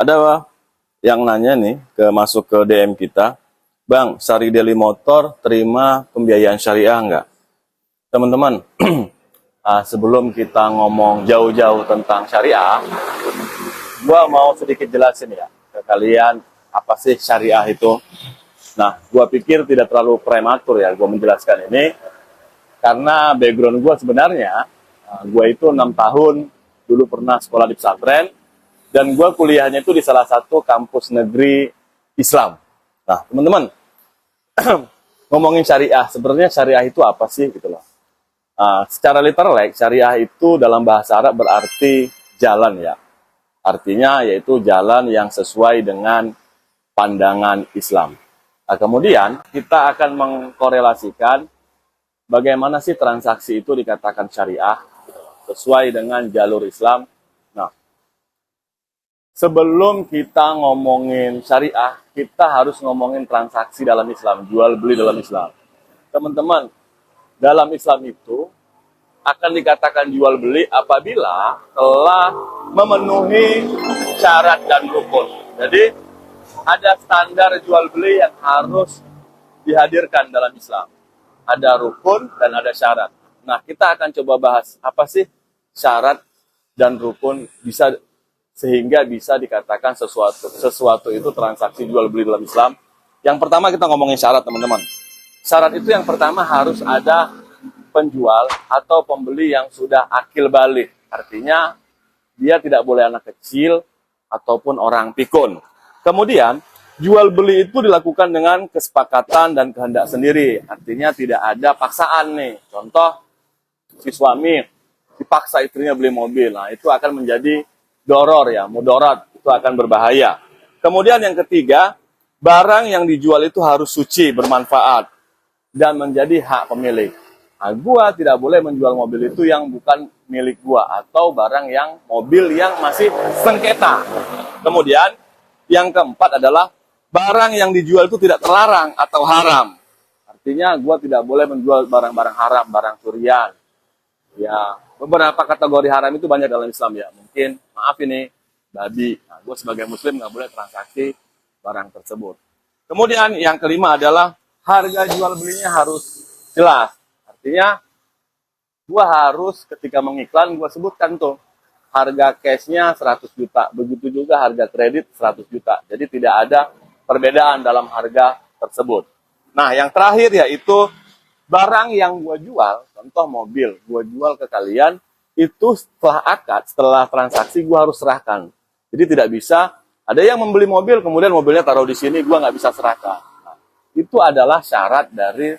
Ada yang nanya nih masuk ke DM kita, Bang, Sari Daily Motor terima pembiayaan syariah nggak? Teman-teman, sebelum kita ngomong jauh-jauh tentang syariah, gua mau sedikit jelasin ya ke kalian apa sih syariah itu. Nah, gua pikir tidak terlalu prematur ya gua menjelaskan ini, karena background gua sebenarnya, gua itu 6 tahun dulu pernah sekolah di pesantren, dan gue kuliahnya itu di salah satu kampus negeri Islam. Nah, teman-teman, ngomongin syariah, sebenarnya syariah itu apa sih gitu loh. Secara literal, syariah itu dalam bahasa Arab berarti jalan ya. Artinya yaitu jalan yang sesuai dengan pandangan Islam. Nah, kemudian kita akan mengkorelasikan bagaimana sih transaksi itu dikatakan syariah sesuai dengan jalur Islam. Sebelum kita ngomongin syariah, kita harus ngomongin transaksi dalam Islam, jual beli dalam Islam. Teman-teman, dalam Islam itu akan dikatakan jual beli apabila telah memenuhi syarat dan rukun. Jadi, ada standar jual beli yang harus dihadirkan dalam Islam. Ada rukun dan ada syarat. Nah, kita akan coba bahas apa sih syarat dan rukun sehingga bisa dikatakan sesuatu itu transaksi jual beli dalam Islam. Yang pertama kita ngomongin syarat, teman-teman. Syarat itu yang pertama harus ada penjual atau pembeli yang sudah akil balik. Artinya dia tidak boleh anak kecil ataupun orang pikun. Kemudian jual beli itu dilakukan dengan kesepakatan dan kehendak sendiri. Artinya tidak ada paksaan nih. Contoh, si suami dipaksa istrinya beli mobil. Nah, itu akan menjadi doror ya, mudarat, itu akan berbahaya. Kemudian yang ketiga, barang yang dijual itu harus suci, bermanfaat, dan menjadi hak pemilik. Nah, gua tidak boleh menjual mobil itu yang bukan milik gua, atau mobil yang masih sengketa. Kemudian, yang keempat adalah, barang yang dijual itu tidak terlarang atau haram. Artinya, gua tidak boleh menjual barang-barang haram, barang curian. Ya, beberapa kategori haram itu banyak dalam Islam ya. Mungkin, maaf ini, babi. Nah, gue sebagai muslim nggak boleh transaksi barang tersebut. Kemudian yang kelima adalah harga jual belinya harus jelas. Artinya, gue harus ketika mengiklan, gue sebutkan tuh, harga cashnya 100 juta. Begitu juga harga kredit 100 juta. Jadi tidak ada perbedaan dalam harga tersebut. Nah, yang terakhir yaitu barang yang gue jual, contoh mobil, gue jual ke kalian, itu setelah akad, setelah transaksi, gue harus serahkan. Jadi tidak bisa, ada yang membeli mobil, kemudian mobilnya taruh di sini, gue nggak bisa serahkan. Nah, itu adalah syarat dari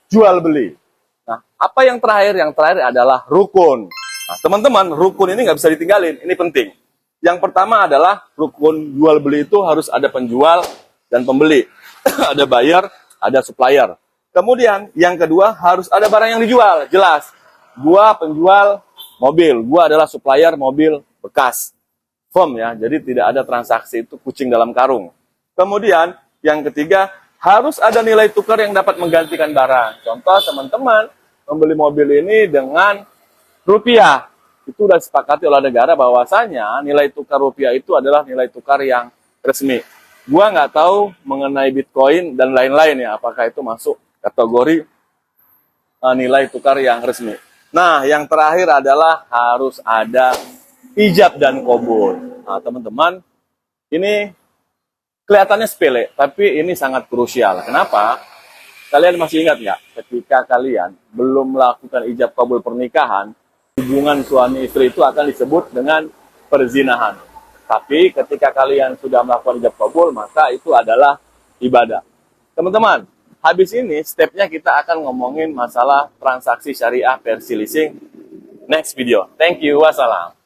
jual beli. Nah, apa yang terakhir? Yang terakhir adalah rukun. Nah, teman-teman, rukun ini nggak bisa ditinggalin, ini penting. Yang pertama adalah rukun jual beli itu harus ada penjual dan pembeli. Ada buyer, ada supplier. Kemudian, yang kedua, harus ada barang yang dijual. Jelas, gua penjual mobil. Gua adalah supplier mobil bekas. Firm ya, jadi tidak ada transaksi itu kucing dalam karung. Kemudian, yang ketiga, harus ada nilai tukar yang dapat menggantikan barang. Contoh, teman-teman, membeli mobil ini dengan rupiah. Itu sudah disepakati oleh negara bahwasanya nilai tukar rupiah itu adalah nilai tukar yang resmi. Gua nggak tahu mengenai Bitcoin dan lain-lain ya, apakah itu masuk kategori nilai tukar yang resmi. Nah, yang terakhir adalah harus ada ijab dan qabul. Nah, teman-teman, ini kelihatannya sepele, tapi ini sangat krusial. Kenapa? Kalian masih ingat nggak? Ketika kalian belum melakukan ijab qabul pernikahan, hubungan suami istri itu akan disebut dengan perzinahan. Tapi ketika kalian sudah melakukan ijab qabul, maka itu adalah ibadah. Teman-teman, habis ini, stepnya kita akan ngomongin masalah transaksi syariah versi leasing. Next video. Thank you. Wassalam.